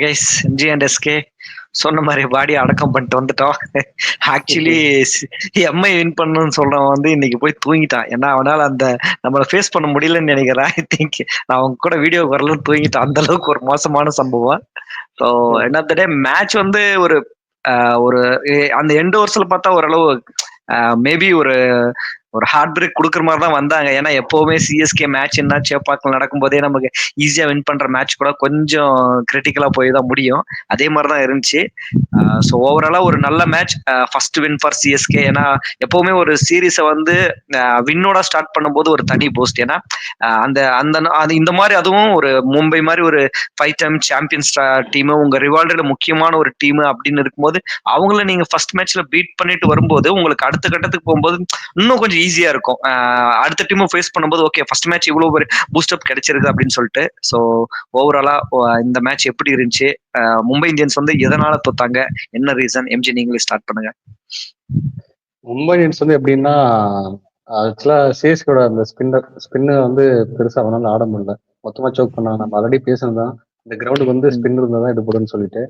Guys MG and SK சொன்ன மாதிரி பாடி அடக்கம் பண்ணிட்டு வந்துட்டோம். ஆக்சுவலி எம்ஐ வின் பண்ணணும்னு சொல்றவன் வந்து இன்னைக்கு போய் தூங்கிட்டான். ஏன்னா அவனால அந்த நம்மளை ஃபேஸ் பண்ண முடியலன்னு நினைக்கிறேன். ஐ திங்க் நான் அவங்க கூட வீடியோ வரலன்னு தூங்கிட்டான். அந்த அளவுக்கு ஒரு மோசமான சம்பவம். ஸோ என்ன டே மேட்ச் வந்து ஒரு ஒரு அந்த எண்ட் ஓவர்ஸ்ல பார்த்தா ஓரளவு மேபி ஒரு ஒரு ஹார்ட் பிரேக் கொடுக்குற மாதிரி தான் வந்தாங்க. ஏன்னா எப்பவுமே சிஎஸ்கே மேட்ச்னா சேப்பாக்கில் நடக்கும்போதே நமக்கு ஈஸியா வின் பண்ற மேட்ச் கூட கொஞ்சம் கிரிட்டிக்கலா போய் தான் முடியும். அதே மாதிரி தான் இருந்துச்சு. ஸோ ஓவராலா ஒரு நல்ல match. First win for CSK. ஏன்னா எப்பவுமே ஒரு சீரீஸை வந்து வின்னோட ஸ்டார்ட் பண்ணும்போது ஒரு தனி போஸ்ட். ஏன்னா அந்த அந்த அது இந்த மாதிரி அதுவும் ஒரு மும்பை மாதிரி ஒரு 5 டைம் சாம்பியன்ஸ் டீம், உங்க ரிவால்டோட முக்கியமான ஒரு டீம் அப்படின்னு இருக்கும்போது அவங்கள நீங்க ஃபர்ஸ்ட் மேட்ச்ல பீட் பண்ணிட்டு வரும்போது உங்களுக்கு அடுத்த கட்டத்துக்கு போகும்போது இன்னும் கொஞ்சம் ஈஸியா இருக்கும். அடுத்த டீமும் ஃபேஸ் பண்ணும்போது ஓகே ஃபர்ஸ்ட் மேட்ச் இவ்வளவு ஒரு பூஸ்டப் கிடைச்சிருக்கு அப்படின்னு சொல்லிட்டு. ஸோ ஓவராலா இந்த மேட்ச் எப்படி இருந்துச்சு, மும்பை இந்தியன்ஸ் வந்து எதனால தோத்தாங்க, என்ன ரீசன், எம்ஜி நீங்களே ஸ்டார்ட் பண்ணுங்க. மும்பை இந்தியன்ஸ் வந்து எப்படின்னா, ஆக்சுவலா சிஎஸ்கேட அந்த ஸ்பின்னு வந்து பெருசா அவனால ஆட முடியல. மொத்தமா சோக் பண்ணாங்க. நம்ம ஆல்ரெடி பேசினதான் இந்த கிரவுண்டுக்கு வந்து ஸ்பின் இருந்தா தான் எடுப்படுன்னு சொல்லிட்டு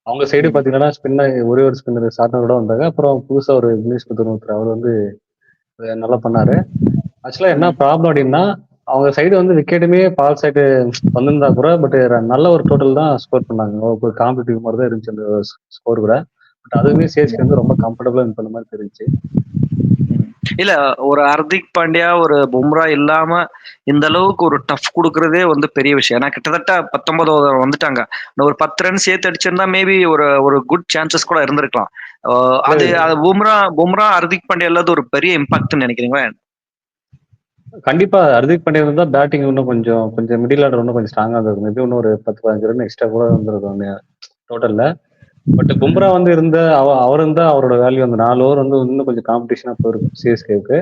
அவங்க சைடு பாத்தீங்கன்னா ஸ்பின்ன ஒரே ஒரு ஸ்பின்னர் சார்ட்டரோட வந்தாங்க. அப்புறம் புதுசா ஒரு இங்கிலீஷ் புத்தர் அவர் வந்து நல்லா பண்ணாரு. ஆக்சுவலா என்ன ப்ராப்ளம் அப்படின்னா, அவங்க சைடு வந்து விக்கெட்டுமே பால் சைடு வந்திருந்தா கூட பட் நல்ல ஒரு டோட்டல் தான் ஸ்கோர் பண்ணாங்க. ஒரு காம்படிட்டிவ் மாதிரி தான் இருந்துச்சு அந்த ஸ்கோர் கூட. பட் அதுவுமே சிஎஸ்கே வந்து ரொம்ப கம்ஃபர்டபுளா வின் பண்ண மாதிரி தெரிஞ்சு. இல்ல ஒரு ஹர்திக் பாண்டியா ஒரு பும்ரா இல்லாம இந்த அளவுக்கு ஒரு டஃப் கொடுக்கறதே வந்து பெரிய விஷயம். ஏன்னா கிட்டத்தட்ட 19 ஓவர் வந்துட்டாங்க. ஒரு 10 ரன் சேர்த்து அடிச்சிருந்தா மேபி ஒரு ஒரு குட் சான்சஸ் கூட இருந்திருக்கலாம். அது பும்ரா ஹர்திக் பாண்டியா இல்லாத ஒரு பெரிய இம்பாக்ட் நினைக்கிறீங்களா? கண்டிப்பா ஹர்திக் பாண்டியா இருந்தா பேட்டிங் இன்னும் கொஞ்சம் மிடில் ஆர்டர் இன்னும் கொஞ்சம் ஸ்ட்ராங்கா இருந்திருக்கும். மேபி இன்னும் ஒரு 10-15 ரன் எக்ஸ்ட்ரா கூட இருந்திருக்கும் டோட்டல்ல. பட் பும்ரா வந்து அவர் இருந்தா அவரோட வேல்யூ அந்த 4 ஓவர் வந்து இன்னும் கொஞ்சம் காம்படிஷனா போயிருக்கும் சிஎஸ்கேவுக்கு.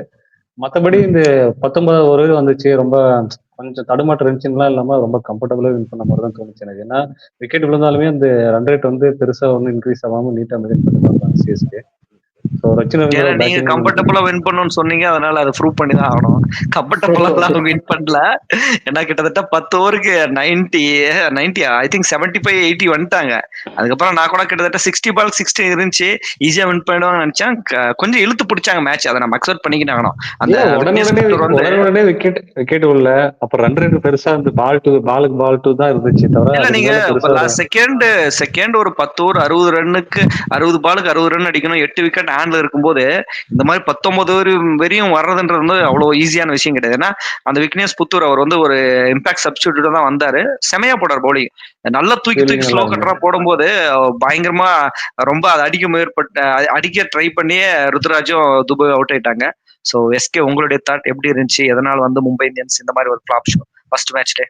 மற்றபடி இந்த 19 ஓவர் வந்துச்சு, ரொம்ப கொஞ்சம் தடுமாற்றம் இருந்துச்சுலாம் இல்லாம ரொம்ப கம்ஃபர்டபுளா வின் பண்ண மாதிரி தான் தோணுச்சு எனக்கு. ஏன்னா விக்கெட் விழுந்தாலுமே அந்த ரன் ரேட் வந்து பெருசா ஒன்றும் இன்க்ரீஸ் ஆகாம நீட்டா மெயின்டைன் பண்ணிட்டு வந்தாங்க சிஎஸ்கே. நீங்க கம்ஃபர்டபுளா வின் பண்ணணும்னு சொன்னீங்க, அதனால அதை ப்ரூவ் பண்ணி தான் ஆகணும். கம்ஃபர்டபுளா வின் பண்ணல. ஏன்னா கிட்டத்தட்ட 10 ஓவருக்கு 90 ஐ திங்க் 75 80 வந்துட்டாங்க. அதுக்கப்புறம் நான் கூட கிட்டத்தட்ட 60 பால் 60 இருந்துச்சு, ஈஸியா வின் பண்ணுவாங்கன்னு நினைச்சேன். கொஞ்சம் இழுத்து பிடிச்சாங்க மேட்ச். அதை நம்ம அக்செப்ட் பண்ணிக்கிட்டாங்க. அந்த உடனே விக்கெட் உள்ள அப்புறம் ரன் ரேட் பெருசா இருந்து பால் டு தான் இருந்துச்சு தவிர. இல்ல நீங்க செகண்ட் ஒரு 10 ஓவர் 60 ரன்னுக்கு 60 பாலுக்கு 60 ரன் அடிக்கணும், 8 விக்கெட் ஹேண்ட்ல இருக்கும்போது இந்த மாதிரி 19 ஓவர் வரையும் வர்றதுன்றது வந்து அவ்வளவு ஈஸியான விஷயம் கிடையாது. ஏன்னா அந்த விக்னேஷ் புத்தூர் அவர் வந்து ஒரு இம்பாக்ட் சப்ஸ்டிடியூட் தான் வந்தாரு. செமையா போட்டார் பவுலிங். நல்லா தூக்கி ஸ்லோ கட்டரா போடும்போது பயங்கரமா ரொம்ப அதை அடிக்க ட்ரை பண்ணியே ருத்ராஜும் துபாய் அவுட் ஆயிட்டாங்க. சோ எஸ்கே உங்களுடைய தாட் எப்படி இருந்துச்சு? எதனால வந்து மும்பை இந்தியன்ஸ் இந்த மாதிரி ஒரு ஃபிளாப் ஷோ ஃபர்ஸ்ட் மேட்ச்ல?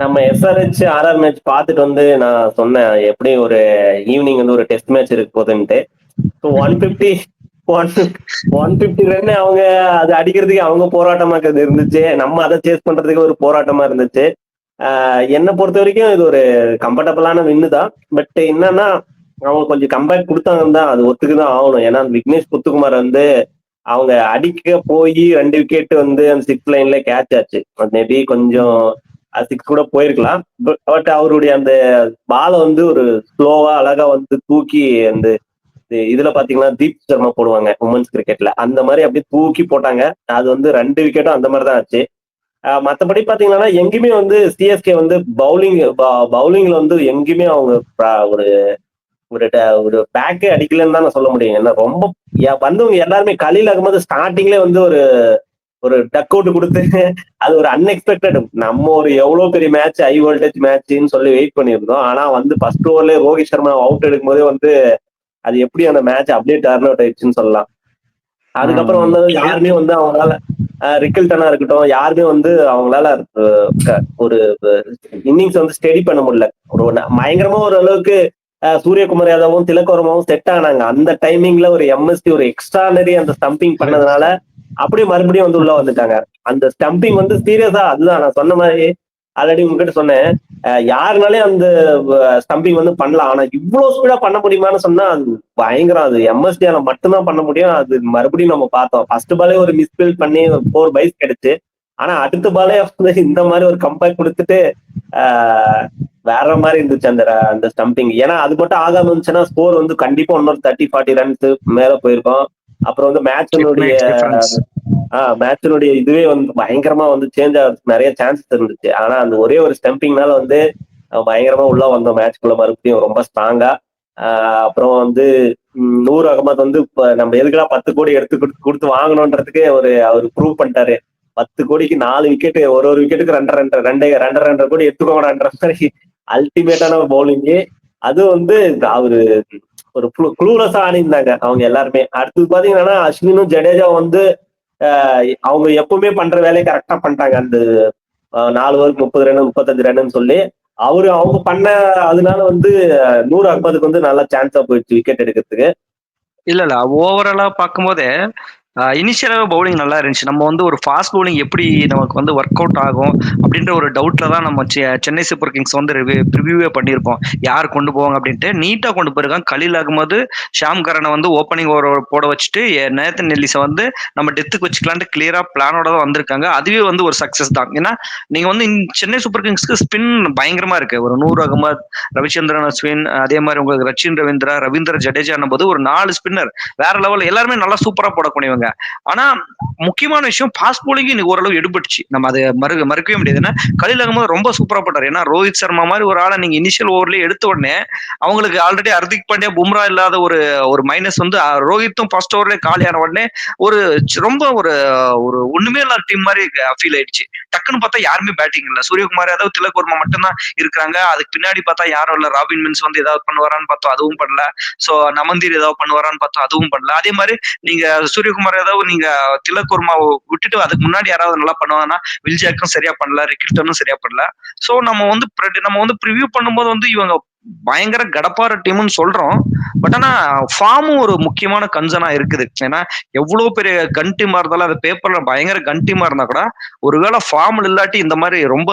நம்ம எஸ்ஆர்ஹெச் ஆர்ஆர் மேட்ச் பார்த்துட்டு வந்து நான் சொன்னேன் எப்படி ஒரு ஈவினிங் வந்து ஒரு டெஸ்ட் மேட்ச் இருக்கு போதுன்ட்டு. 150 ரன் அவங்க அது அடிக்கிறதுக்கு அவங்க போராட்டமா இருந்துச்சு, நம்ம அதை சேஸ் பண்றதுக்கு ஒரு போராட்டமா இருந்துச்சு. என்னை பொறுத்த வரைக்கும் இது ஒரு கம்ஃபர்டபுளான வின்னு தான். பட் என்னன்னா அவங்க கொஞ்சம் கம்பேக் கொடுத்தாங்கன்னு தான் அது ஒத்துக்குதான் ஆகணும். ஏன்னா விக்னேஷ் புத்துக்குமார் வந்து அவங்க அடிக்க போய் 2 விக்கெட் வந்து அந்த 6 லைன்ல கேட்ச் ஆச்சு. மேபி கொஞ்சம் 6 கூட போயிருக்கலாம். பட் அவருடைய அந்த பாலை வந்து ஒரு ஸ்லோவா அழகா வந்து தூக்கி அந்த இதுல பாத்தீங்கன்னா தீப் சர்மா போடுவாங்க உமன்ஸ் கிரிக்கெட்ல, அந்த மாதிரி அப்படியே தூக்கி போட்டாங்க. அது வந்து 2 விக்கெட்டும் அந்த மாதிரிதான் ஆச்சு. மற்றபடி பாத்தீங்கன்னா எங்கேயுமே வந்து சிஎஸ்கே வந்து பவுலிங்ல வந்து எங்கேயுமே அவங்க ஒரு ஒரு பேக்கே அடிக்கலன்னு தான் நான் சொல்ல முடியும். ஏன்னா ரொம்ப வந்தவங்க எல்லாருமே கலீல் அகமது ஸ்டார்டிங்ல வந்து ஒரு டக் அவுட் கொடுத்து அது ஒரு அன்எக்ஸ்பெக்டட். நம்ம ஒரு எவ்வளவு பெரிய மேட்ச் ஹை வோல்டேஜ் மேட்ச்னு சொல்லி வெயிட் பண்ணியிருந்தோம். ஆனா வந்து ஃபர்ஸ்ட் ஓவர்ல ரோஹித் சர்மா அவுட் எடுக்கும் போதே வந்து அது எப்படி அந்த மேட்ச் அப்படியே டர்ன் அவுட் ஆயிடுச்சுன்னு சொல்லலாம். அதுக்கப்புறம் வந்து யாருமே வந்து அவங்களால ரிக்கில்டனா இருக்கட்டும் யாருமே வந்து அவங்களால ஒரு இன்னிங்ஸ் வந்து ஸ்டெடி பண்ண முடியல. ஒரு பயங்கரமா ஒரு அளவுக்கு சூரியகுமார் யாதவும் திலக் செட் ஆனாங்க. அந்த டைமிங்ல ஒரு எம்எஸ்டி ஒரு எக்ஸ்ட்ரானரி அந்த ஸ்டம்பிங் பண்ணதுனால அப்படியே மறுபடியும் வந்து உள்ள வந்துட்டாங்க. அந்த ஸ்டம்பிங் வந்து சீரியஸா அதுதான் நான் சொன்ன மாதிரி ஆல்ரெடி உங்ககிட்ட சொன்னேன், யாருனாலே அந்த ஸ்டம்பிங் வந்து பண்ணலாம். ஆனா இவ்வளவு ஸ்பீடா பண்ண முடியுமான்னு சொன்னா அது பயங்கரம். அது எம்எஸ்டியால மட்டும்தான் பண்ண முடியும். அது மறுபடியும் நம்ம பார்த்தோம். ஃபர்ஸ்ட் பாலே ஒரு மிஸ்பில் பண்ணி 4 பைஸ் கிடைச்சு. ஆனா அடுத்த பாலே வந்து இந்த மாதிரி ஒரு கம்பேக் கொடுத்துட்டு வேற மாதிரி இருந்துச்சு அந்த அந்த ஸ்டம்பிங். ஏன்னா அது மட்டும் ஆகாம இருந்துச்சுன்னா ஸ்கோர் வந்து கண்டிப்பா இன்னொரு 30-40 ரன்ஸ் மேல போயிருக்கும். அப்புறம் வந்து மேட்சினுடைய இதுவே வந்து பயங்கரமா வந்து சேஞ்ச் ஆகிறதுக்கு நிறைய சான்சஸ் இருந்துச்சு. ஆனா அந்த ஒரே ஒரு ஸ்டம்பிங்னால வந்து பயங்கரமா உள்ள வந்தோம் மேட்ச்குள்ள மறுபடியும் ரொம்ப ஸ்ட்ராங்கா. அப்புறம் வந்து நூர் அகமது வந்து இப்ப நம்ம எதுக்குலாம் 10 கோடி எடுத்து கொடுத்து வாங்கணுன்றதுக்கு அவர் ப்ரூவ் பண்ணிட்டாரு. 10 கோடிக்கு 4 விக்கெட், ஒரு விக்கெட்டுக்கு 2.5 கோடி எடுத்துக்கோங்கன்ற மாதிரி அல்டிமேட்டான ஒரு பவுலிங்கு. அது வந்து அவரு ஒரு க்ளூலெஸ்ஸா ஆடிருந்தாங்க அவங்க எல்லாருமே. அடுத்தது பாத்தீங்கன்னா அஸ்வினும் ஜடேஜா வந்து அவங்க எப்பவுமே பண்ற வேலையை கரெக்டா பண்ணிட்டாங்க. அந்த 4 ஓவருக்கு 30 ரன் 35 ரன்னு சொல்லி அவங்க பண்ண அதனால வந்து நூர் அகமதுக்கு வந்து நல்ல சான்ஸா போயிடுச்சு விக்கெட் எடுக்கிறதுக்கு. இல்ல ஓவராலா பார்க்கும்போதே இனிஷியலாக பவுலிங் நல்லா இருந்துச்சு. நம்ம வந்து ஒரு ஃபாஸ்ட் பவுலிங் எப்படி நமக்கு வந்து ஒர்க் அவுட் ஆகும் அப்படின்ற ஒரு டவுட்ல தான் நம்ம சென்னை சூப்பர் கிங்ஸ் வந்து ரிவ்யூவே பண்ணியிருப்போம், யார் கொண்டு போவாங்க அப்படின்ட்டு. நீட்டாக கொண்டு போயிருக்காங்க. கலீல் அகமது, ஷாம் கரனை வந்து ஓப்பனிங் ஓவர் போட வச்சுட்டு நேத்தன் நெல்லிஸை வந்து நம்ம டெத்துக்கு வச்சுக்கலான்ட்டு கிளியரா பிளானோட தான் வந்திருக்காங்க. அதுவே வந்து ஒரு சக்சஸ் தான். ஏன்னா நீங்க வந்து சென்னை சூப்பர் கிங்ஸ்க்கு ஸ்பின் பயங்கரமா இருக்கு. ஒரு நூர் அகமது, ரவிச்சந்திரன் அஸ்வின், அதே மாதிரி உங்களுக்கு ரச்சின் ரவீந்திரா, ரவீந்திர ஜடேஜா போது ஒரு 4 ஸ்பின்னர் வேற லெவல், எல்லாருமே நல்லா சூப்பரா போடக்கூடியவங்க. ஆனா முக்கியமான விஷயம் ஃபாஸ்ட் போலிங் இன்னைக்கு ஓரளவு எடுபட்டுச்சு. நம்ம அதை மறுக்கவே முடியாது. ஏன்னா கலீல் அகமது ரொம்ப சூப்பரா போட்டாரு. ஏன்னா ரோஹித் சர்மா மாதிரி ஒரு ஆளை நீங்க இனிஷியல் ஓவர்லயே எடுத்த உடனே அவங்களுக்கு ஆல்ரெடி ஹர்திக் பாண்டியா, பும்ரா இல்லாத ஒரு ஒரு மைனஸ் வந்து ரோஹித்தும் ஃபர்ஸ்ட் ஓவர்லயே காலியான உடனே ஒரு ரொம்ப ஒரு ஒரு ஒண்ணுமே இல்லாத டீம் மாதிரி ஃபீல் ஆயிடுச்சு. டக்குன்னு பார்த்தா யாருமே பேட்டிங் இல்ல. சூரியகுமார் யாதவ், திலக் வர்மா மட்டும்தான் இருக்கிறாங்க. அதுக்கு பின்னாடி பார்த்தா யாரும் இல்ல. ராபின் மின்ஸ் வந்து ஏதாவது பண்ணுவாரான்னு பார்த்தோம், அதுவும் பண்ணல. சோ நமந்தீர் ஏதாவது பண்ணுவாரான்னு பார்த்தோம், அதுவும் பண்ணல. அதே மாதிரி நீங்க சூரியகுமார் யாதவ், நீங்க திலக் வர்மாவை விட்டுட்டு அதுக்கு முன்னாடி யாராவது நல்லா பண்ணுவாங்கன்னா வில்ஜாக்கும் சரியா பண்ணல, ரிக்கில்டனும் சரியா பண்ணல. சோ நம்ம வந்து ப்ரிவியூ பண்ணும்போது வந்து இவங்க பயங்கர கடப்பார டீம்னு சொல்றோம். பட் ஆனா ஃபார்மும் ஒரு முக்கியமான கன்சர்னா இருக்குது. ஏன்னா எவ்வளவு பெரிய கன் டீமா இருந்தாலும் அது பேப்பர்ல பயங்கர கன் டீமா இருந்தா கூட ஒருவேளை ஃபார்ம்ல இல்லாட்டி இந்த மாதிரி ரொம்ப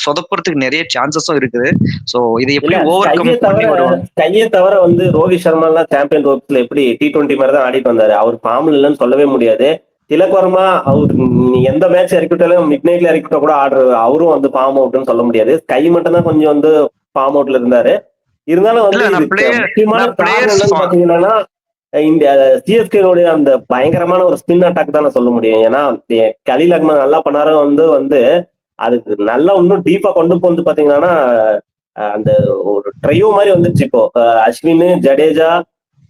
சொதப்புறதுக்கு நிறைய சான்சஸும் இருக்குது. சோ இதை எப்படி ஓவர் கம் பண்ணி வருவாங்க? கையை தவிர வந்து ரோஹித் சர்மா எல்லாம் சாம்பியன் ட்ரோஃபில எப்படி T20 மாதிரி தான் ஆடிட்டு வந்தாரு. அவர் ஃபார்ம்ல இல்லைன்னு சொல்லவே முடியாது. திலக் வர்மா அவர் எந்த மேட்ச் இறக்கிட்டாலும் மிட் நைட்ல இறக்கிட்டா கூட ஆடுற அவரும் வந்து ஃபார்ம் அவுட்னு சொல்ல முடியாது. கை மட்டும் தான் கொஞ்சம் வந்து ஃபார்ம் அவுட்ல இருந்தாரு. இருந்தாலும் வந்து முக்கியமான காரணம் என்னன்னு பாத்தீங்கன்னா இந்த சிஎஸ்கேனுடைய அந்த பயங்கரமான ஒரு ஸ்பின் அட்டாக் தான் நான் சொல்ல முடியும். ஏன்னா கலீல் அகமது நல்லா பண்ணாரும் வந்து அதுக்கு நல்லா இன்னும் டீப்பா கொண்டு போந்து பாத்தீங்கன்னா அந்த ஒரு ட்ரையோ மாதிரி வந்துருச்சு. இப்போ அஸ்வின், ஜடேஜா,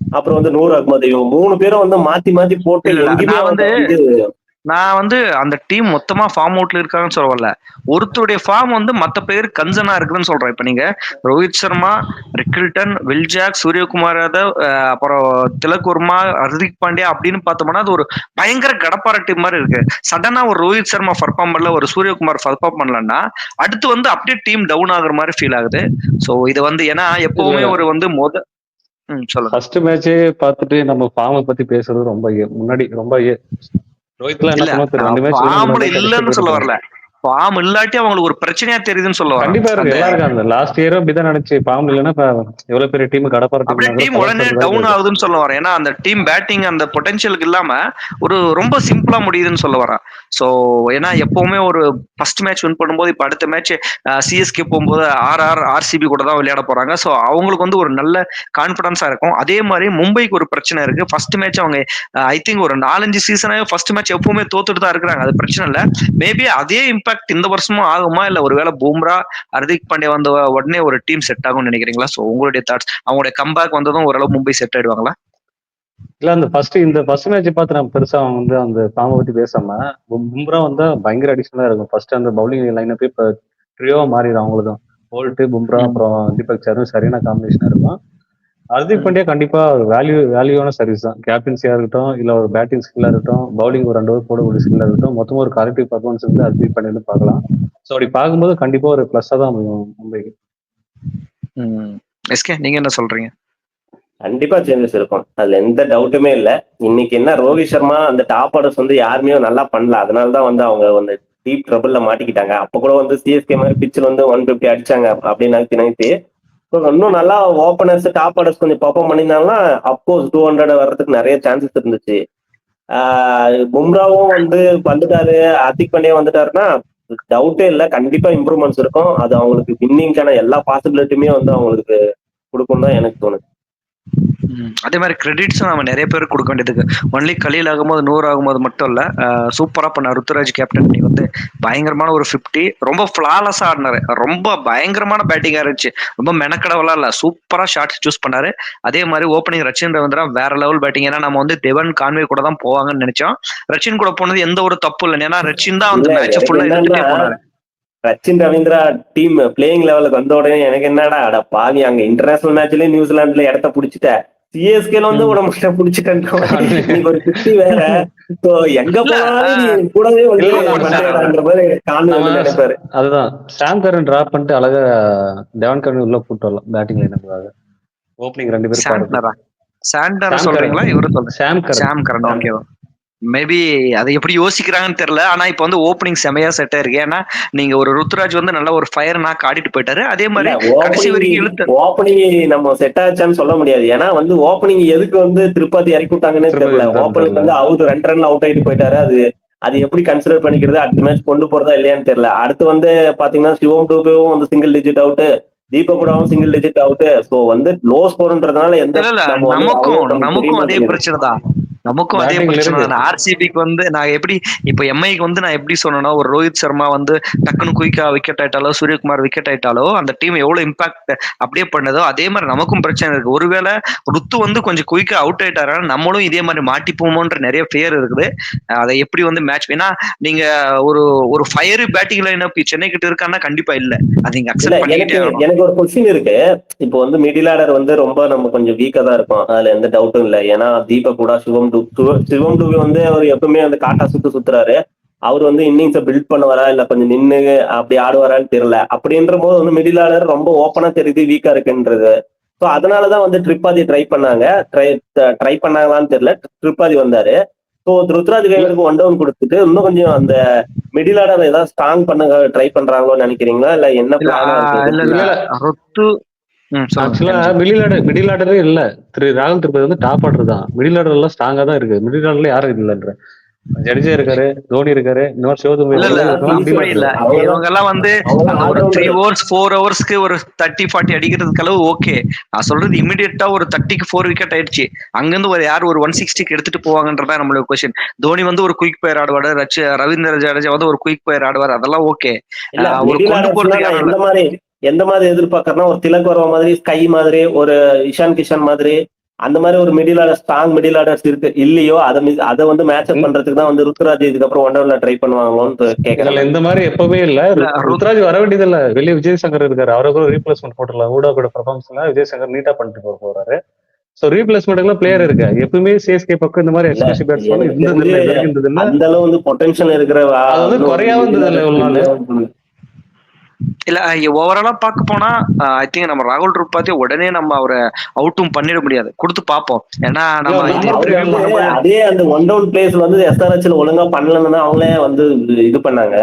அப்புறம் வந்து நூர் அகமது, இவங்க 3 பேரும் வந்து மாத்தி மாத்தி போட்டு எங்கேயுமே நான் வந்து அந்த டீம் மொத்தமா ஃபார்ம் அவுட்ல இருக்காங்கன்னு சொல்லல. ஒருத்தருடைய ஃபார்ம் வந்து மத்த பேர் கன்சர்னா இருக்குன்னு சொல்றேன். இப்ப நீங்க ரோஹித் சர்மா, ரிக்கில்டன், வில்ஜாக், சூரியகுமார் யாதவ், அப்புறம் திலக் வர்மா, ஹர்திக் பாண்டியா அப்படின்னு பார்த்தோம்னா அது ஒரு பயங்கர கடப்பார டீம் மாதிரி இருக்கு. சடனா ஒரு ரோஹித் சர்மா பர்ஃபார்ம் பண்ணல, ஒரு சூரியகுமார் பர்ஃபார்ம் பண்ணலன்னா அடுத்து வந்து அப்படியே டீம் டவுன் ஆகுற மாதிரி ஃபீல் ஆகுது. சோ இது வந்து ஏன்னா எப்பவுமே ஒரு வந்து ஃபர்ஸ்ட் மேட்சே பார்த்துட்டு நம்ம ஃபார்மை பத்தி பேசுறது ரொம்ப முன்னாடி ரொம்ப ரோஹித்லாம் என்ன பண்ணுவோம், 2 மேட்ச் இல்லன்னு சொல்ல வரல. ஃபார்ம் இல்லாட்டி அவங்களுக்கு ஒரு பிரச்சனையா தெரியுதுன்னு சொல்ல வரேன். கண்டிப்பா இருக்கு. எல்லாருக்கும் அந்த லாஸ்ட் இயரும் அப்படிதான் நினைச்சு ஃபார்ம் இல்லைன்னா எவ்வளவு பெரிய டீம் கடப்பார டீம் உடனே டவுன் ஆகுதுன்னு சொல்ல வரேன். ஏன்னா அந்த டீம் பேட்டிங் அந்த பொட்டன்ஷியலுக்கு இல்லாம ஒரு ரொம்ப சிம்பிளா முடியுதுன்னு சொல்ல வரேன். சோ ஏன்னா எப்பவுமே ஒரு ஃபர்ஸ்ட் மேட்ச் வின் பண்ணும்போது இப்ப அடுத்த மேட்ச் சிஎஸ்கே போகும்போது ஆர்சிபி கூட தான் விளையாட போறாங்க. சோ அவங்களுக்கு வந்து ஒரு நல்ல கான்பிடன்ஸா இருக்கும். அதே மாதிரி மும்பைக்கு ஒரு பிரச்சனை இருக்கு. ஃபர்ஸ்ட் மேட்ச் அவங்க ஐ திங்க் ஒரு 4-5 சீசனாவே ஃபர்ஸ்ட் மேட்ச் எப்பவுமே தோத்துட்டு தான் இருக்கிறாங்க. அது பிரச்சனை இல்ல. மேபி அதே இம்பாக்ட் இந்த வருஷமும் ஆகுமா, இல்ல ஒருவேளை பும்ரா, ஹர்திக் பாண்டியா வந்த உடனே ஒரு டீம் செட் ஆகும்னு நினைக்கிறீங்களா? சோ உங்களுடைய தாட்ஸ், அவங்களுடைய கம்பேக் வந்ததும் ஓரளவு மும்பை செட் ஆயிடுவாங்களா? இல்ல அந்த ஃபர்ஸ்ட் மேட்ச் பார்த்து நம்ம பெருசா வந்து அந்த ஃபார்மை பத்தி பேசாம பும்ரா வந்தா பயங்கர அடிஷனலா இருக்கும். ஃபர்ஸ்ட் அந்த பவுலிங் லைனப்பே இப்ப ட்ரியோவா மாறிடும் அவங்களுக்கும். போல்ட், பும்ரா, அப்புறம் தீபக் சரும் சரியான காம்பினேஷனா இருக்கும். ஹர்திக் பாண்டியா கண்டிப்பா வேல்யூவான சர்வீஸ் தான். கேப்டன்சியா இருக்கட்டும், இல்ல ஒரு பேட்டிங் ஸ்கில்லா இருக்கட்டும், பவுலிங் ஒரு 2 ஓவர் போடக்கூடிய ஸ்கில்லா இருக்கட்டும், மொத்தமா ஒரு கரெக்டிவ் பர்ஃபார்மன்ஸ் வந்து ஹர்திக் பாண்டியா பார்க்கலாம். ஸோ அப்படி பார்க்கும்போது கண்டிப்பா ஒரு பிளஸ்ஸா தான் அமையும் மும்பைக்கு. எஸ்கே நீங்க என்ன சொல்றீங்க? கண்டிப்பா சேஞ்சஸ் இருக்கும், அதுல எந்த டவுட்டுமே இல்ல. இன்னைக்கு என்ன ரோஹித் சர்மா அந்த டாப் ஆர்டர்ஸ் வந்து யாருமே நல்லா பண்ணல. அதனாலதான் வந்து அவங்க வந்து டீப் ட்ரபிள்ல மாட்டிக்கிட்டாங்க. அப்ப கூட வந்து சிஎஸ்கே மாதிரி பிச்சில் வந்து 150 அடிச்சாங்க அப்படின்னு நினைத்து இன்னும் நல்லா ஓப்பனர்ஸ் டாப் ஆர்டர்ஸ் கொஞ்சம் பர்ஃபார்ம் பண்ணியிருந்தாங்கன்னா அப்கோர்ஸ் 200 வர்றதுக்கு நிறைய சான்சஸ் இருந்துச்சு. பும்ராவும் வந்து வந்துட்டாரு, ஹர்திக் பாண்டியா வந்துட்டாருன்னா டவுட்டே இல்ல, கண்டிப்பா இம்ப்ரூவ்மெண்ட்ஸ் இருக்கும். அது அவங்களுக்கு வின்னிங்கான எல்லா பாசிபிலிட்டியுமே வந்து அவங்களுக்கு கொடுக்கும் தான் எனக்கு தோணுது. அதே மாதிரி கிரெடிட்ஸும் நம்ம நிறைய பேர் கொடுக்க வேண்டியதுக்கு ஒன்லி கலீல் ஆகும்போது 100 ஆகும்போது மட்டும் இல்ல, சூப்பரா பண்ண ருத்துராஜ் கேப்டன் நீ வந்து பயங்கரமான ஒரு 50 ரொம்ப ஃபிளாலஸா ஆடினாரு, ரொம்ப பயங்கரமான பேட்டிங்கா இருந்துச்சு, ரொம்ப மெனக்கடவெல்லாம் இல்ல, சூப்பரா ஷாட்ஸ் சூஸ் பண்ணாரு. அதே மாதிரி ஓப்பனிங் ரச்சின் ரவீந்திரா வேற லெவல் பேட்டிங். ஏன்னா நம்ம வந்து தேவன் கான்வே கூட தான் போவாங்கன்னு நினைச்சோம். ரச்சின் கூட போனது எந்த ஒரு தப்பு இல்லை, ஏன்னா ரச்சின் தான் வந்து மேட்ச் ஃபுல்லா எடுத்துட்டே போனாரு. ரச்சின் ரவீந்திரா டீம் பிளேயிங் லெவலுக்கு வந்த உடனே எனக்கு என்னடா அட பாவி, அங்க இன்டர்நேஷனல் மேட்ச்லயே நியூசிலாந்துல இடத்த புடிச்சிட்ட, சிஎஸ்கேல வந்து உடம்பு புடிச்சிட்டேன், நீங்க ஒரு 50 வேற, எங்க போனாலும் நீ கூடவே வந்து மாதிரி கான்வே வந்து நினைப்பாரு. அதுதான் சாம் கரன் டிராப் பண்ணிட்டு அழகா டெவான் கான்வே உள்ள போட்டு வரலாம் பேட்டிங் லைனப்புக்காக. ஓப்பனிங் 2 பேர் பாருங்க. சாண்டர் சொல்றீங்களா? இவரு சொல்றேன் சாம் கரன். ஓகேவா? மேபி அதை எப்படி யோசிக்கிறாங்கன்னு தெரியல. ஆனா இப்ப வந்து ஓப்பனிங் செமையா செட் ஆயிருக்கு. ஏன்னா நீங்க ஒரு ருத்துராஜ் வந்து நல்ல ஒரு ஃபயர் நாக் ஆடிட்டு போயிட்டாரு. அதே மாதிரி கடைசி வரைக்கும் இழுத்து ஓப்பனிங் நம்ம செட் ஆச்சான்னு சொல்ல முடியாது. ஏன்னா வந்து ஓப்பனிங் எதுக்கு வந்து திருப்பதி இறக்கி விட்டாங்கன்னே தெரியல. ஓப்பனிங் வந்து அவுட் 2 ரன்ல அவுட் ஆயிட்டு போயிட்டாரு. அது எப்படி கன்சிடர் பண்ணிக்கிறது, அடுத்த மேட்ச் கொண்டு போறதா இல்லையான்னு தெரியல. அடுத்து வந்து பாத்தீங்கன்னா சிவம் டூபேவும் வந்து சிங்கிள் டிஜிட் அவுட், தீபகுடாவும் சிங்கிள் டிஜிட் அவுட். சோ வந்து லோ ஸ்கோர்ன்றதுனால எந்த நமக்கும் அதே பிரச்சனை தான். நமக்கும் அதே பிரச்சனை தான். ஆர்சிபிக்கு வந்து நான் எப்படி இப்ப எம்ஐக்கு வந்து நான் எப்படி சொன்னேன்னா, ஒரு ரோஹித் சர்மா வந்து டக்குனு குயிக்கா விக்கெட் ஆயிட்டாலோ, சூரியகுமார் விக்கெட் ஆயிட்டாலோ அந்த டீம் எவ்வளவு இம்பாக்ட் அப்படியே பண்ணதோ அதே மாதிரி நமக்கும் பிரச்சனை இருக்கு. ஒருவேளை ருத்து வந்து கொஞ்சம் குயிக்கா அவுட் ஆயிட்டாரு, நம்மளும் இதே மாதிரி மாட்டிப்போமோன்ற நிறைய பேர் இருக்குது. அதை எப்படி வந்து மேட்ச், ஏன்னா நீங்க ஒரு ஒரு ஃபயர் பேட்டிங் லைனப் சென்னை கிட்ட இருக்கான்னா கண்டிப்பா இல்ல. அது நீங்க அக்செப்ட் பண்ணிக்கிட்டே ஆகணும். எனக்கு ஒரு கொஸ்டின் இருக்கு. இப்போ வந்து மிடில் ஆர்டர் வந்து ரொம்ப நம்ம கொஞ்சம் வீக்கா தான் இருக்கும், அதுல எந்த டவுட்டும் இல்லை. ஏன்னா தீபக் கூட சிவம் டூபே வந்து அவர் எப்பவுமே அந்த காட்டா சுத்துறாரு. அவர் வந்து இன்னிங்ஸை பில்ட் பண்ணுவாரா இல்ல கொஞ்சம் நின்று அப்படி ஆடுவாரான்னு தெரியல. அப்படின்ற போது வந்து மிடில் ஆர்டர் ரொம்ப ஓப்பனா தெரியுது வீக்கா இருக்குன்றது. ஸோ அதனாலதான் வந்து ட்ரிப்பாதி ட்ரை பண்ணாங்களான்னு தெரியல, ட்ரிப்பாதி வந்தாரு. ஸோ ருத்ராஜ் கைவருக்கு 1 டவுன் கொடுத்துட்டு இன்னும் கொஞ்சம் அந்த மிடில் ஆர்டர் ஏதாவது ஸ்ட்ராங் பண்ண ட்ரை பண்றாங்களோன்னு நினைக்கிறீங்களா, இல்ல என்ன பிளானா இருக்கு? ஆக்சுவலா மிடில் ஆர்டரே இல்ல. ராகுல் திருப்பதி வந்து டாப் ஆர்டர் தான். மிடில் ஆர்டர் எல்லாம் ஸ்ட்ராங்கா தான் இருக்கு. மிடில் ஆர்டர்ல யாரும் இல்லன்ற, ஜடேஜா இருக்காரு, தோனி இருக்காரு, இன்னொரு இவங்க எல்லாம் வந்து ஒரு 3 overs 4 hours ஒரு 30-40 அடிக்கிறதுக்கு அளவு ஓகே. நான் சொல்றது இமிடியேட்டா ஒரு 30க்கு 4 விக்கெட் ஆயிடுச்சு, அங்கிருந்து ஒரு யார் ஒரு 160க்கு எடுத்துட்டு போவாங்கன்றதா நம்மளோட கொஸ்டின். தோனி வந்து ஒரு குயிக் பிளேயர் ஆடுவாரு, ரவீந்திர ஜடேஜா வந்து ஒரு குயிக் பிளேயர் ஆடுவார், அதெல்லாம் ஓகே. ஒரு கொண்டு போறதுக்கு எந்த மாதிரி எதிர்பார்க்கறனா, ஒரு திலக் வர்மா மாதிரி, ஸ்கை மாதிரி, ஒரு இஷான் கிஷன் மாதிரி, அந்த மாதிரி ஒரு middle order strong middle orders இருக்கு இல்லையோ, அதை வந்து மேட்ச் அப் பண்றதுக்கு தான் வந்து ருத்ராஜ் இதுக்கப்புறம் 1 டவுன்ல ட்ரை பண்ணுவாங்களோன்னு கேட்கறேன். இந்த மாதிரி எப்பவுமே இல்ல, ருத்ராஜ் வர வேண்டியது இல்ல. வெளியே விஜய் சங்கர் இருக்காரு, அவருக்கு ரீப்ளேஸ்மெண்ட் போட்டுடலாம். ஊடா கூட பெர்ஃபார்மன்ஸ்ல விஜய் சங்கர் நீட்டா பண்ணிட்டு போறாரு. சோ ரீப்ளேஸ்மெண்ட்ல பிளேயர் இருக்கு. எப்பவுமே சிஎஸ்கே பக்கம் இந்த மாதிரி எக்ஸ்பிரசிவ் பேட்ஸ்மேன் இருந்தது இல்ல. அந்த அளவு வந்து பொட்டன்ஷியல் இருக்கிற அது வந்து குறையா வந்தது இல்ல ஒரு நாள். இல்ல ஓவராலா பார்க்க போனா ஐ திங்க் நம்ம ராகுல் ட்ரிபாதி உடனே நம்ம அவரை அவுட்டும் பண்ணிட முடியாது, கொடுத்து பார்ப்போம். ஏன்னா நம்ம அதே அந்த 1 டவுன் பிளேஸ்ல வந்து எஸ்ஆர்ஹெச்ல ஒழுங்கா பண்ணலன்னா அவங்களே வந்து இது பண்ணாங்க,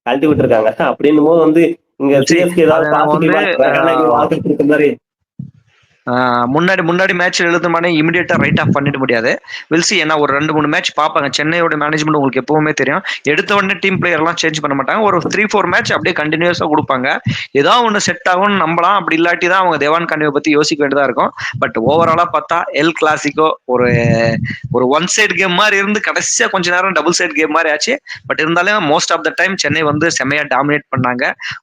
கழட்டி விட்டுருக்காங்க. அப்படின்னும் போது வந்து இங்க சிஎஸ்கே ஏதாவது மாதிரி முன்னாடி மேட்ச் எழுதுமானே இமிடியேட்டா ரைட் ஆஃப் பண்ணிட முடியாது. வில்சி, ஏன்னா ஒரு 2-3 மேட்ச் பார்ப்பாங்க. சென்னையோட மேனேஜ்மெண்ட் உங்களுக்கு எப்பவுமே தெரியும், எடுத்த உடனே டீம் பிளேயர் எல்லாம் சேஞ்ச் பண்ண மாட்டாங்க. ஒரு 3-4 மேட்ச் அப்படியே கண்டினியூஸா கொடுப்பாங்க. ஏதாவது ஒண்ணு செட் ஆகும்னு நம்பலாம், அப்படி இல்லாட்டி தான் அவங்க தேவான் கான்வே பத்தி யோசிக்க வேண்டியதா இருக்கும். பட் ஓவராலா பார்த்தா எல் கிளாசிக்கோ ஒரு ஒன் சைடு கேம் மாதிரி இருந்து கடைசியா கொஞ்ச நேரம் டபுள் சைடு கேம் மாதிரி ஆச்சு. பட் இருந்தாலும் most of the time Chennai வந்து செம்மையா டாமினேட் பண்ணாங்க.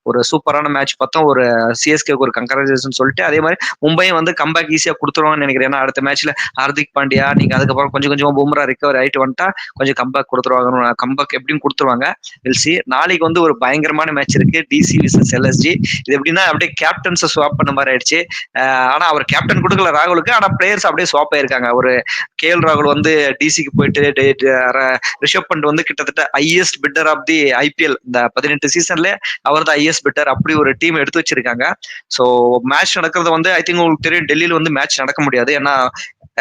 ஒரு சூப்பரான மேட்ச் பார்த்தோம். ஒரு சிஎஸ்கே ஒரு கங்க்ராச்சுலேஷன் சொல்லிட்டு, அதே மாதிரி மும்பையும் வந்து கம்பேக் ஈஸியா கொடுத்துருவாங்கன்னு நினைக்கிறேன். ஏன்னா அடுத்த மேட்ச்ல ஹார்திக் பாண்டியா நீங்க அதுக்கப்புறம் கொஞ்சமா பும்ரா ரிகவர் ஆயிட்டு வந்துட்டா கொஞ்சம் கம்பேக் கொடுத்துருவாங்க. கம்பேக் எப்படியும் கொடுத்துருவாங்க. வில்சி, நாளைக்கு வந்து ஒரு பயங்கரமான மேட்ச் இருக்கு, டிசி விசஸ் எல்எஸ்ஜி. இது எப்படின்னா அப்படியே கேப்டன்ஸை ஸ்வாப் பண்ண மாதிரி ஆயிடுச்சு. ஆனா அவர் கேப்டன் கொடுக்கல ராகுலுக்கு, ஆனா பிளேயர்ஸ் அப்படியே ஸ்வாப் ஆயிருக்காங்க. ஒரு கேஎல் ராகுல் வந்து டிசிக்கு போயிட்டு, ரிஷப் பண்ட் வந்து கிட்டத்தட்ட highest bidder of the IPL இந்த 18 சீசன்ல அவர் தான் ஹையஸ்ட் பிட்டர். அப்படி ஒரு டீம் எடுத்து வச்சிருக்காங்க. ஸோ மேட்ச் நடக்கிறது வந்து ஐ திங்க் உங்களுக்கு தெரியும், டெல்லியில வந்து மேட்ச் நடக்க முடியாது. ஏன்னா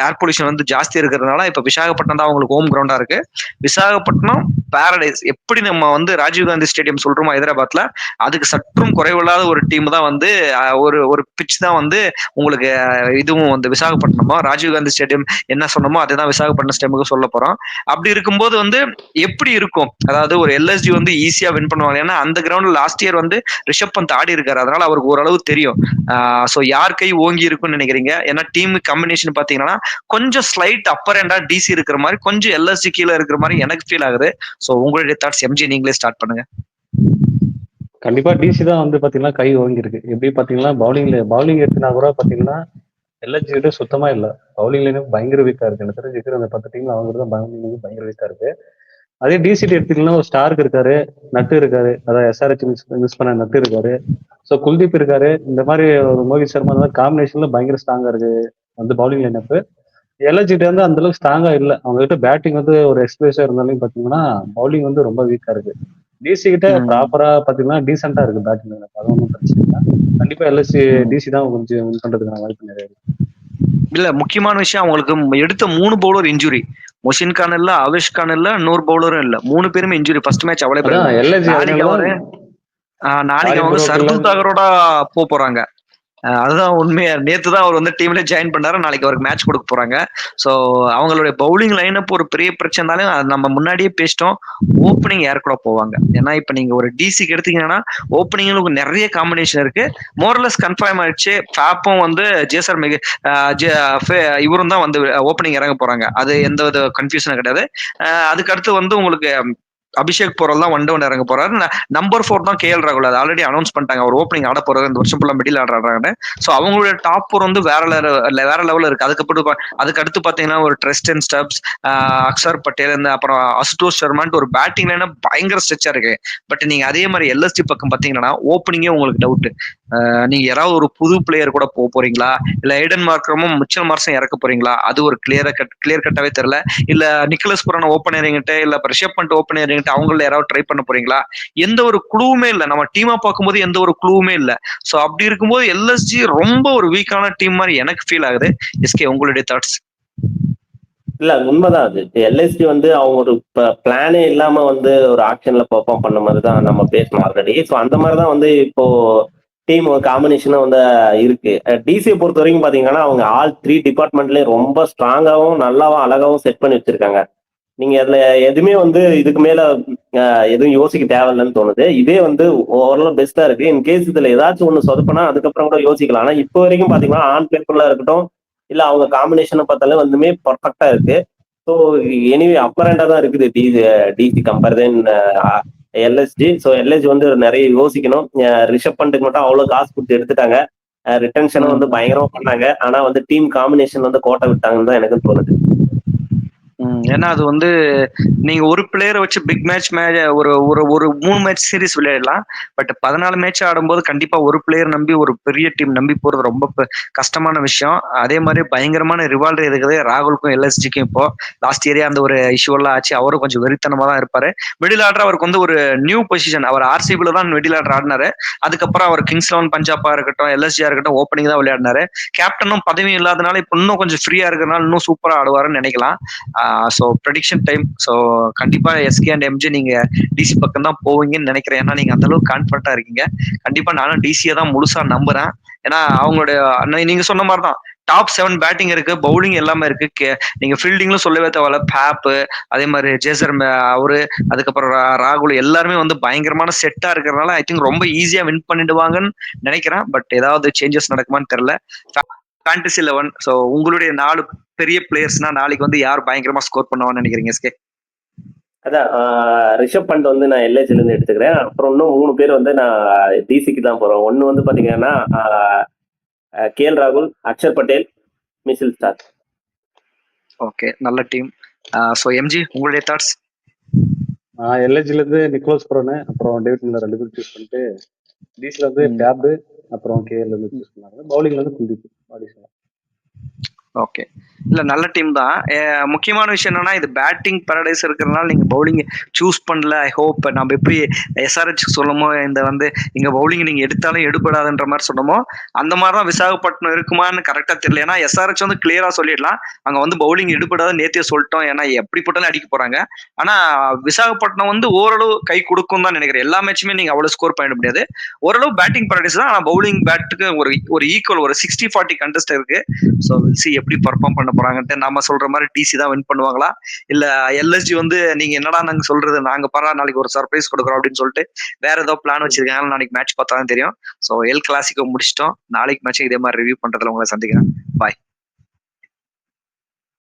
ஏர் பொல்யூஷன் வந்து ஜாஸ்தி இருக்கிறதுனால இப்ப விசாகப்பட்டினம் தான் அவங்களுக்கு ஹோம் கிரவுண்டா இருக்கு. விசாகப்பட்டினம் பாரடைஸ் எப்படி நம்ம வந்து ராஜீவ்காந்தி ஸ்டேடியம் சொல்றோமோ ஹைதராபாத்ல, அதுக்கு சற்றும் குறைவில்லாத ஒரு டீம் தான் வந்து ஒரு ஒரு பிட்ச் தான் வந்து உங்களுக்கு இதுவும் வந்து விசாகப்பட்டினமும் ராஜீவ்காந்தி ஸ்டேடியம் என்ன சொன்னமோ அதுதான் விசாகப்பட்டினம் ஸ்டேடியமுக்கு சொல்ல போறோம். அப்படி இருக்கும்போது வந்து எப்படி இருக்கும், அதாவது ஒரு எல்எஸ்ஜி வந்து ஈஸியா வின் பண்ணுவாங்க. ஏன்னா அந்த கிரவுண்ட்ல லாஸ்ட் இயர் வந்து ரிஷப் பந்த் ஆடி இருக்காரு, அதனால அவருக்கு ஓரளவு தெரியும். சோ யார் கை ஓங்கி இருக்கும்னு நினைக்கிறீங்க? ஏன்னா டீம் காம்பினேஷன் பாத்தீங்கன்னா கொஞ்சம் ஸ்லைட் அப்பர் ஹேண்டா டிசி இருக்கிற மாதிரி, கொஞ்சம் எல்எஸ்ஜி கீழே இருக்கிற மாதிரி எனக்கு ஃபீல் ஆகுது. சோ உங்களுடைய தாட்ஸ் எம்ஜி, நீங்களே ஸ்டார்ட் பண்ணுங்க. கண்டிப்பா டிசி தான் வந்து பாத்தீங்கன்னா கை ஓங்கி இருக்கு. எப்படி பாத்தீங்கன்னா பவுலிங் எடுத்துனா கூட பாத்தீங்கன்னா எல்எஸ்ஜி கிட்ட சுத்தமா இல்ல. பவுலிங் லைனும் பயங்கர வீக்கா இருக்கு. எனக்கு தெரிஞ்சு இருக்கிற அந்த 10 டீம்ல அவங்க தான் பவுலிங் பயங்கர வீக்கா இருக்கு. அதே டிசிடி எடுத்தீங்கன்னா ஒரு ஸ்டார்க் இருக்காரு, நட்டு இருக்காரு, அதாவது எஸ்ஆர்ஹெச் மிஸ் பண்ண நட்டு இருக்காரு, ஸோ குல்தீப் இருக்காரு. இந்த மாதிரி ஒரு மோகித் சர்மா அந்த மாதிரி காம்பினேஷன்ல பயங்கர ஸ்ட்ராங்கா இருக்கு வந்து பவுலிங் லைனப். எல்எஸ்ஜிட்ட வந்து அந்த அளவுக்கு ஸ்ட்ராங்கா இல்லை. அவங்க கிட்ட பேட்டிங் வந்து ஒரு எக்ஸ்பிரஸா இருந்தாலும் பாத்தீங்கன்னா பவுலிங் வந்து ரொம்ப வீக்கா இருக்கு. டிசி கிட்ட ப்ராப்பரா பாத்தீங்கன்னா டீசெண்டா இருக்கு பேட்டிங் லைனப், அது ஒன்றும் பிரச்சனை இல்லை. கண்டிப்பா எல்எஸ்சி டிசி தான் கொஞ்சம் வின் பண்றதுக்கான வாய்ப்பு நிறைய இருக்கு. இல்ல முக்கியமான விஷயம், அவங்களுக்கு எடுத்த 3 பவுலர் இன்ஜுரி. மொஷின் கான் இல்ல, ஆவேஷ் கான் இல்ல, இன்னொரு பவுலரும் இல்ல. 3 பேருமே இன்ஜுரி. ஃபர்ஸ்ட் மேட்ச் அவைலபிள் இல்ல. நாளைக்கு அவங்க சர்துல் தாகரோட போறாங்க. அதுதான் உண்மையா. நேத்து தான் அவர் வந்து டீம்ல ஜாயின் பண்ணாரு. நாளைக்கு அவருக்கு மேட்ச் கொடுக்க போறாங்க. சோ அவங்களுடைய பவுலிங் லைனப் ஒரு பெரிய பிரச்சனைனாலும் அது நம்ம முன்னாடியே பேசிட்டோம். ஓப்பனிங் யார் கூட போவாங்க? ஏன்னா இப்ப நீங்க ஒரு டிசிக்கு எடுத்தீங்கன்னா ஓப்பனிங்ல நிறைய காம்பினேஷன் இருக்கு. மோரலஸ் கன்ஃபார்ம் ஆயிடுச்சு. ஃபேப்பும் வந்து ஜேசர் இவரும் தான் வந்து ஓப்பனிங் இறங்க போறாங்க. அது எந்த வித கன்ஃபியூஷனும் கிடையாது. அதுக்கு அடுத்து வந்து உங்களுக்கு அபிஷேக் போரல் தான் ஒன் டவுன் இறங்க போறாரு. நம்பர் 4 தான் கேஎல் ராகுல். அது ஆல்ரெடி அனௌன்ஸ் பண்ணிட்டாங்க. அவர் ஓப்பனிங் ஆட போறாரு, இந்த வருஷம் ஃபுல்லா மிடில் ஆடுறாங்க. சோ அவங்களுடைய டாப் 4 வந்து வேற லெவல்ல இருக்கு. அதுக்கு அடுத்து பாத்தீங்கன்னா ஒரு ட்ரெஸ்டன் ஸ்டப்ஸ், அக்ஷர் பட்டேல், இந்த அப்புறம் அசுதோஷ் சர்மான்ட்டு ஒரு பேட்டிங் லைனா பயங்கர ஸ்ட்ரெச்சா இருக்கு. பட் நீங்க அதே மாதிரி எல்எஸ்டி பக்கம் பாத்தீங்கன்னா ஓப்பனிங்கே உங்களுக்கு டவுட். நீங்க யாராவது ஒரு புது பிளேயர் கூட போறீங்களா, இல்ல ஐடன் மார்க்கமும் மிச்சல் மார்ஸும் இறக்க போறீங்களா? அது ஒரு கிளியர் கட்டாவே தெரியல. இல்ல நிக்கலஸ் புரான ஓப்பன் இறங்கிட்டு, இல்ல ரிஷப் பண்ட் ஓப்பன் இறங்கிட்டு அவங்கள யாராவது ட்ரை பண்ண போறீங்களா? எந்த ஒரு குழுவுமே இல்ல. நம்ம டீமா பார்க்கும்போது எந்த ஒரு குழுவுமே இல்ல. சோ அப்படி இருக்கும்போது எல்எஸ்ஜி ரொம்ப ஒரு வீக்கான டீம் மாதிரி எனக்கு ஃபீல் ஆகுது. எஸ்கே, உங்களுடைய தாட்ஸ்? இல்ல உண்மைதான். அது எல்எஸ்டி வந்து அவங்க ஒரு பிளானே இல்லாம வந்து ஒரு ஆக்ஷன்ல பெர்ஃபார்ம் பண்ண மாதிரி தான் நம்ம பேசணும் ஆல்ரெடி. ஸோ அந்த மாதிரி தான் வந்து இப்போ டீம் காம்பினேஷனும் வந்து இருக்கு. டிசியை பொறுத்த வரைக்கும் பாத்தீங்கன்னா அவங்க ஆல் 3 டிபார்ட்மெண்ட்லயும் ரொம்ப ஸ்ட்ராங்காவும் நல்லாவும் அழகாவும் செட் பண்ணி வச்சிருக்காங்க. நீங்க அதுல எதுவுமே வந்து இதுக்கு மேல எதுவும் யோசிக்க தேவையில்லைன்னு தோணுது. இதே வந்து ஓரளவு பெஸ்டா இருக்கு. இன்கேஸ் இதுல ஏதாச்சும் ஒண்ணு சொதப்பினா அதுக்கப்புறம் கூட யோசிக்கலாம். ஆனா இப்போ வரைக்கும் பாத்தீங்கன்னா ஆன் பேப்பர்ல இருக்கட்டும், இல்ல அவங்க காம்பினேஷனை பார்த்தாலும் வந்துமே பர்ஃபெக்டா இருக்கு. ஸோ எனிவே அப்பரண்டா தான் இருக்குது டிசி கம்பேர் தென் எல்எஸ்டி. ஸோ எல்எஸ்டி வந்து நிறைய யோசிக்கணும். ரிஷப் பண்ட்டுக்கு மட்டும் அவ்வளவு காசு கொடுத்து எடுத்துட்டாங்க. ரிட்டன்ஷனும் வந்து பயங்கரமா பண்ணாங்க. ஆனா வந்து டீம் காம்பினேஷன் வந்து கோட்டை விட்டாங்கன்னு தான் எனக்கு தோணுது. ஏன்னா அது வந்து நீங்க ஒரு பிளேயரை வச்சு பிக் மேட்ச் ஒரு ஒரு ஒரு 3 மேட்ச் சீரிஸ் விளையாடலாம். பட் 14 மேட்ச் ஆடும்போது கண்டிப்பா ஒரு பிளேயர் நம்பி ஒரு பெரிய டீம் நம்பி போறது ரொம்ப கஷ்டமான விஷயம். அதே மாதிரி பயங்கரமான ரிவால்டரி இருக்குது ராகுலுக்கும் எல்எஸ்ஜிக்கும். இப்போ லாஸ்ட் இயரே அந்த ஒரு இஷ்யூ எல்லாம் ஆச்சு. அவரும் கொஞ்சம் வெறித்தனமா தான் இருப்பாரு. மிடில் ஆர்டர் அவருக்கு வந்து ஒரு நியூ பொசிஷன். அவர் ஆர்சிபில தான் மிடில் ஆர்டர் ஆடினாரு. அதுக்கப்புறம் அவர் கிங்ஸ் 11 பஞ்சாபா இருக்கட்டும், எல்எஸ்ஜியா இருக்கட்டும், ஓப்பனிங் தான் விளையாடினாரு. கேப்டனும் பதவியும் இல்லாதனால இப்ப இன்னும் கொஞ்சம் ஃப்ரீயா இருக்கிறனால இன்னும் சூப்பரா ஆடுவாருன்னு நினைக்கலாம். So prediction time. ஸோ கண்டிப்பா எஸ்கே அண்ட் எம்ஜி நீங்க டிசி பக்கம் தான் போவீங்கன்னு நினைக்கிறேன். ஏன்னா நீங்க அந்த அளவுக்கு கான்ஃபிடண்டா இருக்கீங்க. கண்டிப்பா நானும் டிசியை தான் முழுசா நம்புறேன். ஏன்னா அவங்களுடைய நீங்க சொன்ன மாதிரி தான் டாப் 7 பேட்டிங் இருக்கு, பவுலிங் எல்லாமே இருக்கு. நீங்க ஃபீல்டிங்ல சொல்லவே தேவையில்ல. பேப், அதே மாதிரி ஜேசர் அவரு, அதுக்கப்புறம் ராகுல் எல்லாருமே வந்து பயங்கரமான செட்டா இருக்கிறதுனால ஐ திங்க் ரொம்ப ஈஸியா வின் பண்ணிடுவாங்கன்னு நினைக்கிறேன். பட் ஏதாவது சேஞ்சஸ் நடக்குமான்னு தெரியல. ஃபேண்டசி 11. ஸோ உங்களுடைய 4 பெரிய பிளேயர்ஸ்னா நாளைக்கு வந்து யார் பயங்கரமா ஸ்கோர் பண்ணுவான்னு நினைக்கிறீங்க எஸ்கே? அதான் ரிஷப் பண்ட் வந்து நான் எல்ஐசில இருந்து எடுத்துக்கிறேன். அப்புறம் இன்னும் 3 பேர் வந்து நான் டிசிக்கு தான் போறோம். ஒன்னு வந்து பாத்தீங்கன்னா கேஎல் ராகுல், அக்ஷர் பட்டேல், மிசில் ஸ்டார். ஓகே, நல்ல டீம். ஸோ எம்ஜி, உங்களுடைய தாட்ஸ்? எல்ஐஜில இருந்து நிக்கோலஸ் புரோனு, அப்புறம் டேவிட் மில்லர் 2 பேரும் சூஸ் பண்ணிட்டு, டிசில இருந்து டேப், அப்புறம் கேஎல் இருந்து சூஸ் பண்ணாங்க. பவுலிங்ல இருந்து குல்தீப். ஓகே. இல்ல நல்ல டீம் தான். முக்கியமான விஷயம் என்னன்னா, இது பேட்டிங் பாரடைஸ் இருக்கிறதுனால நீங்க பவுலிங் சூஸ் பண்ணல. ஐ ஹோப் நம்ம எப்படி எஸ்ஆர்ஹெச் சொன்னோமோ, இந்த வந்து இங்க பவுலிங் நீங்க எடுத்தாலும் எடுபடாதுன்ற மாரி சொன்னோமோ, அந்த மாரி தான் விசாகப்பட்டினம் இருக்குமான்னு கரெக்ட்டா தெரியல. ஏன்னா எஸ்ஆர்ஹெச் வந்து கிளியரா சொல்லிடலாம். அங்க வந்து பவுலிங் எடுபடாதுன்னு நேத்தே சொல்லிட்டோம். ஏன்னா எப்படி போட்டாலும் அடிக்க போறாங்க. ஆனா விசாகப்பட்டினம் வந்து ஓரளவு கை குடுக்கும்னு தான் நினைக்கிறேன். எல்லா மேட்சுமே நீங்க அவ்வளவு ஸ்கோர் பண்ண முடியாது. ஓரளவு பேட்டிங் பாரடைஸ் தான். ஆனா பவுலிங் பேட்டுக்கு ஒரு ஒரு ஈக்குவல் ஒரு 60-40 கண்டெஸ்ட் இருக்கு. ஸோ வில் சி எப்படி பர்ஃபார்ம் பண்ண போறாங்கன்ட்டு. நம்ம சொல்ற மாதிரி டிசி தான் வின் பண்ணுவாங்களா, இல்ல எல்எஸ்ஜி வந்து நீங்க என்னடா நாங்க சொல்றது, நாங்க நாளைக்கு ஒரு சர்ப்ரைஸ் கொடுக்குறோம் அப்படின்னு சொல்லிட்டு வேற ஏதோ பிளான் வச்சிருக்காங்க. நாளைக்கு மேட்ச் பார்த்தா தான் தெரியும். ஸோ எல் கிளாசிக்கோ முடிச்சிட்டோம். நாளைக்கு மேட்ச் இதே மாதிரி ரிவ்யூ பண்றதுல உங்களை சந்திக்கிறேன். பாய்.